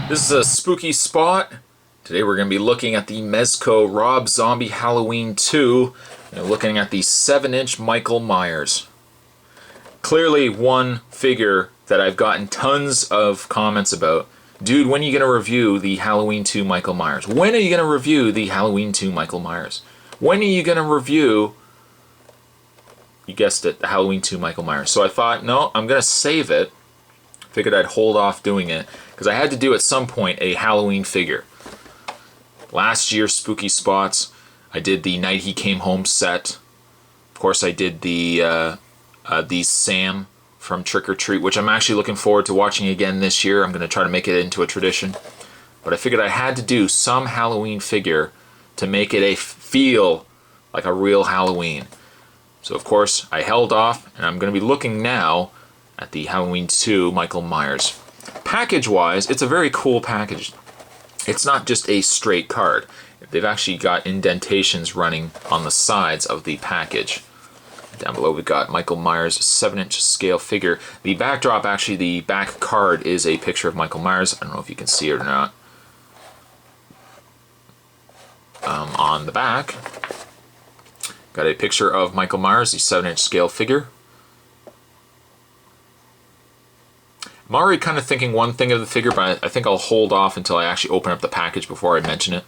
This is a spooky spot. Today we're going to be looking at the Mezco Rob Zombie Halloween 2 and looking at the 7-inch Michael Myers. Clearly one figure that I've gotten tons of comments about. Dude, when are you going to review the Halloween 2 Michael Myers? When are you going to review the Halloween 2 Michael Myers? When are you going to review, you guessed it, the Halloween 2 Michael Myers? So I thought, no, I'm going to save it. Figured I'd hold off doing it because I had to do at some point a Halloween figure. Last year, Spooky Spots, I did the Night He Came Home set. Of course, I did the Sam from Trick or Treat, which I'm actually looking forward to watching again this year. I'm going to try to make it into a tradition. But I figured I had to do some Halloween figure to make it feel like a real Halloween. So of course, I held off, and I'm going to be looking now at the Halloween 2 Michael Myers. Package-wise, it's a very cool package. It's not just a straight card. They've actually got indentations running on the sides of the package. Down below we've got Michael Myers' 7-inch scale figure. The backdrop, actually the back card, is a picture of Michael Myers. I don't know if you can see it or not. On the back, got a picture of Michael Myers, the 7-inch scale figure. I'm already kind of thinking one thing of the figure, but I think I'll hold off until I actually open up the package before I mention it.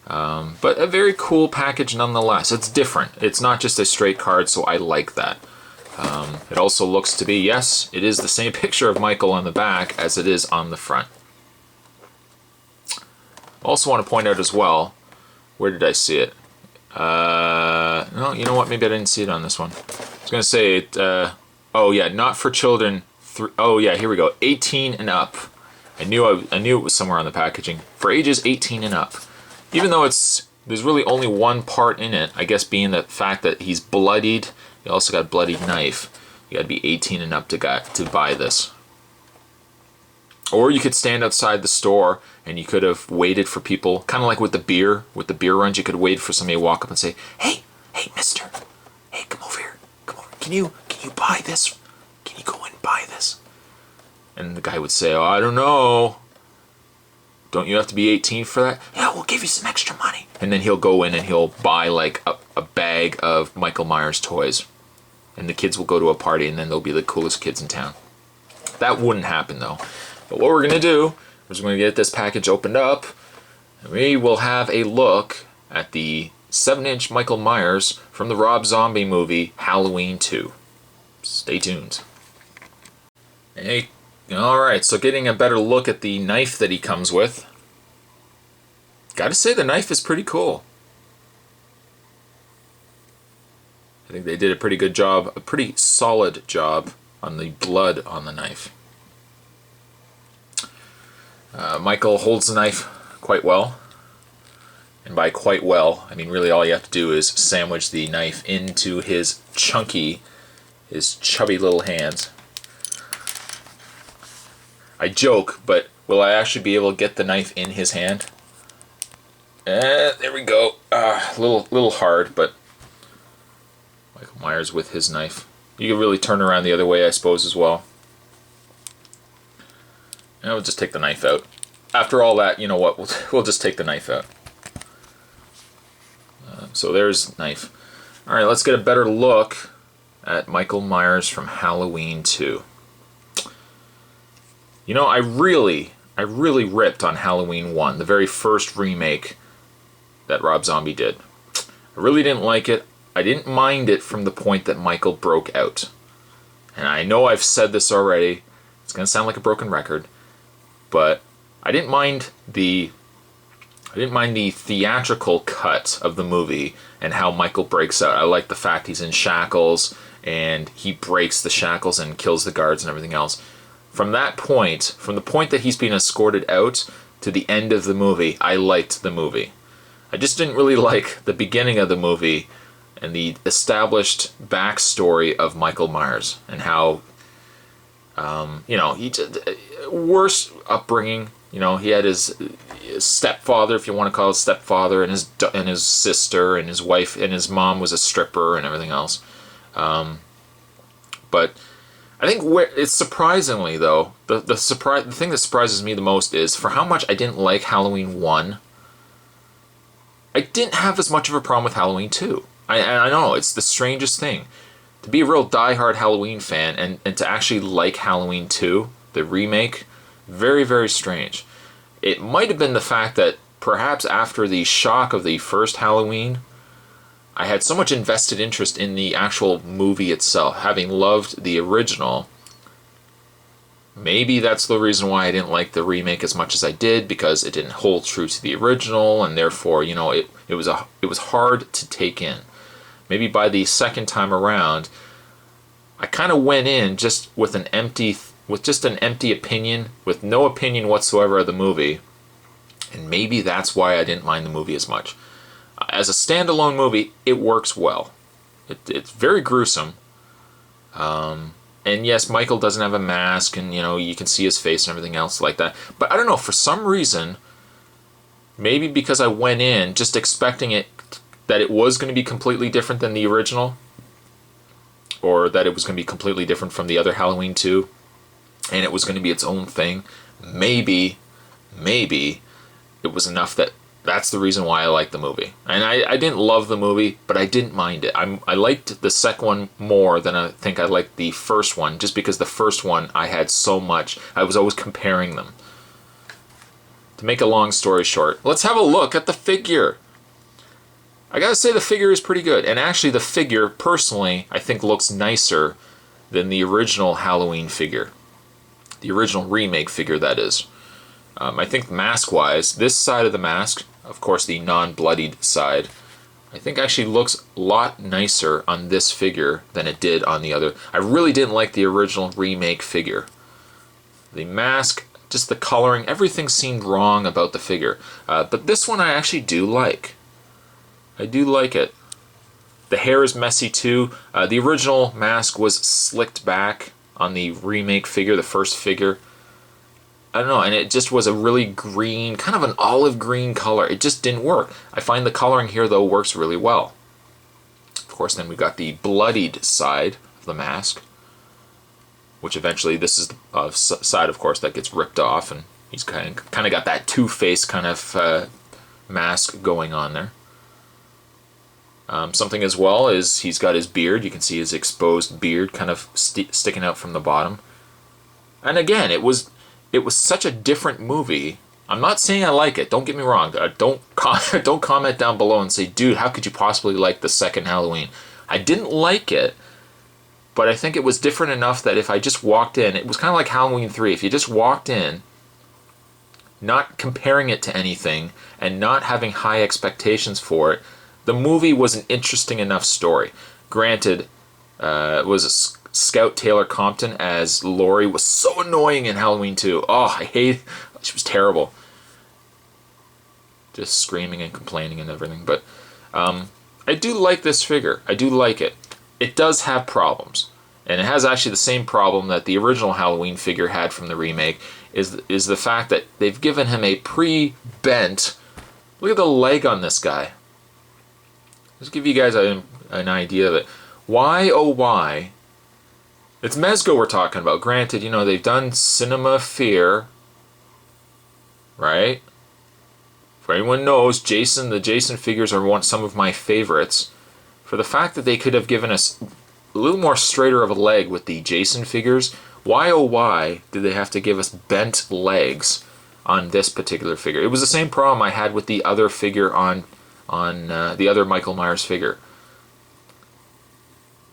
But a very cool package nonetheless. It's different. It's not just a straight card, so I like that. It also looks to be, yes, it is the same picture of Michael on the back as it is on the front. Also want to point out as well, where did I see it? No, you know what? Maybe I didn't see it on this one. I was going to say it. Oh yeah, not for children. Oh yeah, here we go. 18 and up. I knew it was somewhere on the packaging. For ages 18 and up. Even though there's really only one part in it, I guess being the fact that he's bloodied, he also got a bloodied knife. You got to be 18 and up to buy this. Or you could stand outside the store and you could have waited for people, kind of like with the beer runs, you could wait for somebody to walk up and say, "Hey, mister. Hey, come over here. Come over. Can you buy this? Can you go and buy this?" And the guy would say, "Oh, I don't know. Don't you have to be 18 for that?" "Yeah, we'll give you some extra money." And then he'll go in and he'll buy like a bag of Michael Myers toys. And the kids will go to a party and then they'll be the coolest kids in town. That wouldn't happen though. But what we're going to do is we're going to get this package opened up. And we will have a look at the 7-inch Michael Myers from the Rob Zombie movie Halloween 2. Stay tuned. Hey, alright, so getting a better look at the knife that he comes with. Gotta say the knife is pretty cool. I think they did a pretty good job, a pretty solid job on the blood on the knife. Michael holds the knife quite well. And by quite well, I mean really all you have to do is sandwich the knife into his chubby little hands. I joke, but will I actually be able to get the knife in his hand? There we go. Little hard, but Michael Myers with his knife. You can really turn around the other way, I suppose, as well. And we'll just take the knife out. After all that, you know what? We'll just take the knife out. So there's knife. All right, let's get a better look at Michael Myers from Halloween 2. You know, I really ripped on Halloween 1, the very first remake that Rob Zombie did. I really didn't like it. I didn't mind it from the point that Michael broke out. And I know I've said this already. It's going to sound like a broken record. But I didn't mind the theatrical cut of the movie and how Michael breaks out. I like the fact he's in shackles and he breaks the shackles and kills the guards and everything else. From that point, from the point that he's being escorted out to the end of the movie, I liked the movie. I just didn't really like the beginning of the movie and the established backstory of Michael Myers and how, he just, worse upbringing. You know, he had his stepfather, if you want to call it stepfather, and his sister, and his wife, and his mom was a stripper and everything else. But I think where it's surprisingly though, the thing that surprises me the most is for how much I didn't like Halloween 1, I didn't have as much of a problem with Halloween 2. I know, it's the strangest thing. To be a real diehard Halloween fan and to actually like Halloween 2, the remake, very, very strange. It might have been the fact that perhaps after the shock of the first Halloween, I had so much invested interest in the actual movie itself, having loved the original. Maybe that's the reason why I didn't like the remake as much as I did, because it didn't hold true to the original, and therefore, you know, it was hard to take in. Maybe by the second time around, I kind of went in just with an empty opinion, with no opinion whatsoever of the movie, and maybe that's why I didn't mind the movie as much. As a standalone movie, it works well. It's very gruesome. And yes, Michael doesn't have a mask, and you know, you can see his face and everything else like that. But I don't know, for some reason, maybe because I went in just expecting that it was going to be completely different than the original, or that it was going to be completely different from the other Halloween 2, and it was going to be its own thing. Maybe it was enough that's the reason why I liked the movie. And I didn't love the movie, but I didn't mind it. I liked the second one more than I think I liked the first one, just because the first one I had so much. I was always comparing them. To make a long story short, let's have a look at the figure. I gotta say the figure is pretty good. And actually the figure, personally, I think looks nicer than the original Halloween figure. The original remake figure, that is. I think mask-wise, this side of the mask, of course the non-bloodied side, I think actually looks a lot nicer on this figure than it did on the other. I really didn't like the original remake figure. The mask, just the coloring, everything seemed wrong about the figure. But this one I actually do like. I do like it. The hair is messy too. The original mask was slicked back on the remake figure, the first figure. I don't know, and it just was a really green, kind of an olive green color. It just didn't work. I find the coloring here, though, works really well. Of course, then we got the bloodied side of the mask, which eventually, this is the side, of course, that gets ripped off, and he's kind of got that Two-Face kind of mask going on there. Something as well is he's got his beard. You can see his exposed beard kind of sticking out from the bottom. And again, it was such a different movie. I'm not saying I like it. Don't get me wrong. Don't comment down below and say, dude, how could you possibly like the second Halloween? I didn't like it, but I think it was different enough that if I just walked in, it was kind of like Halloween 3. If you just walked in, not comparing it to anything and not having high expectations for it, the movie was an interesting enough story. Granted, it was Scout Taylor Compton as Laurie was so annoying in Halloween 2. Oh, I hate. She was terrible. Just screaming and complaining and everything. But I do like this figure. I do like it. It does have problems. And it has actually the same problem that the original Halloween figure had from the remake, is the fact that they've given him a pre-bent. Look at the leg on this guy. Just give you guys an idea of it. Why, oh why? It's Mezco we're talking about. Granted, you know, they've done Cinema Fear, right? For anyone knows, the Jason figures are some of my favorites. For the fact that they could have given us a little more straighter of a leg with the Jason figures, why oh why did they have to give us bent legs on this particular figure? It was the same problem I had with the other figure on the other Michael Myers figure.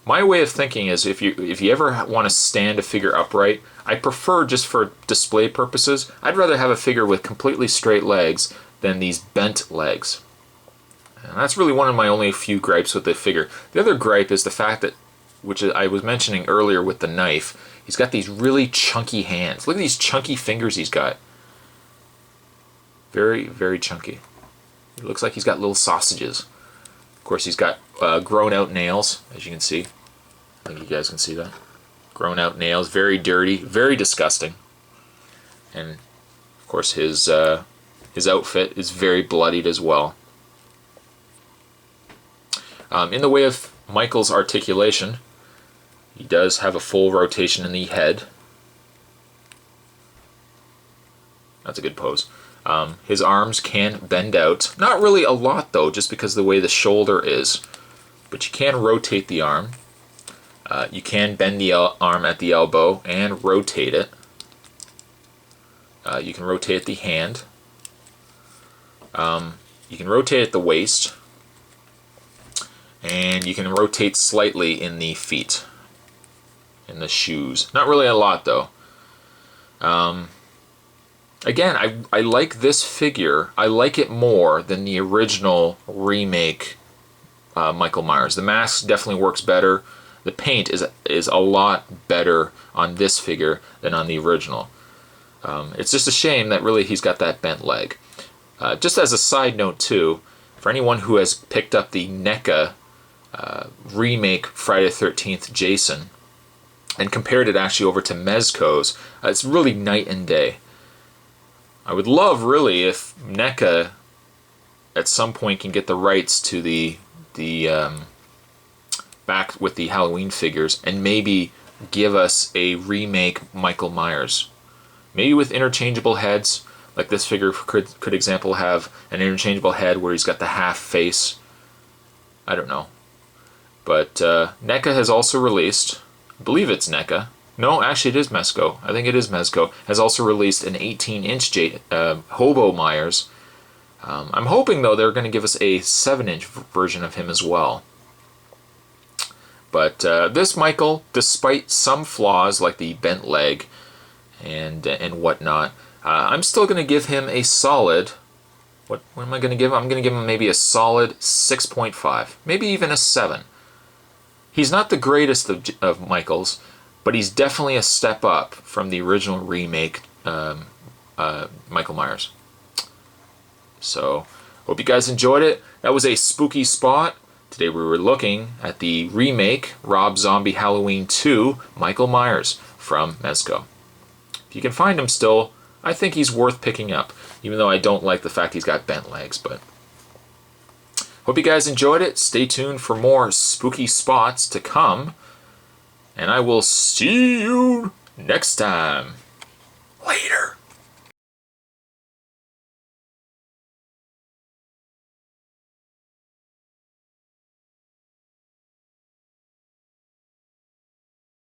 My way of thinking is if you ever want to stand a figure upright, I prefer, just for display purposes, I'd rather have a figure with completely straight legs than these bent legs. And that's really one of my only few gripes with the figure. The other gripe is the fact that, which I was mentioning earlier with the knife, he's got these really chunky hands. Look at these chunky fingers he's got. Very, very chunky. It looks like he's got little sausages. Of course, he's got grown out nails, as you can see. I think you guys can see that. Grown out nails, very dirty, very disgusting. And of course his outfit is very bloodied as well. In the way of Michael's articulation, He does have a full rotation in the head. That's a good pose. His arms can bend out. Not really a lot though, just because of the way the shoulder is. But you can rotate the arm. You can bend the arm at the elbow and rotate it. You can rotate the hand. You can rotate at the waist. And you can rotate slightly in the feet. In the shoes. Not really a lot though. Again, I like this figure. I like it more than the original remake Michael Myers. The mask definitely works better. The paint is a lot better on this figure than on the original. It's just a shame that really he's got that bent leg. Just as a side note too, for anyone who has picked up the NECA remake Friday the 13th Jason and compared it actually over to Mezco's, it's really night and day. I would love really if NECA at some point can get the rights to the back with the Halloween figures and maybe give us a remake Michael Myers. Maybe with interchangeable heads, like this figure could example have an interchangeable head where he's got the half face. I don't know. But NECA has also released, I believe it's NECA. No, actually it is Mezco. I think it is Mezco. Has also released an 18-inch Hobo Myers. I'm hoping though they're going to give us a 7-inch version of him as well. But this Michael, despite some flaws like the bent leg and whatnot, I'm still going to give him a solid. What am I going to give him? I'm going to give him maybe a solid 6.5, maybe even a 7. He's not the greatest of Michaels, but he's definitely a step up from the original remake Michael Myers. So, hope you guys enjoyed it. That was a spooky spot. Today we were looking at the remake Rob Zombie Halloween 2 Michael Myers from Mezco. If you can find him still, I think he's worth picking up, even though I don't like the fact he's got bent legs. But hope you guys enjoyed it. Stay tuned for more spooky spots to come, and I will see you next time. Later.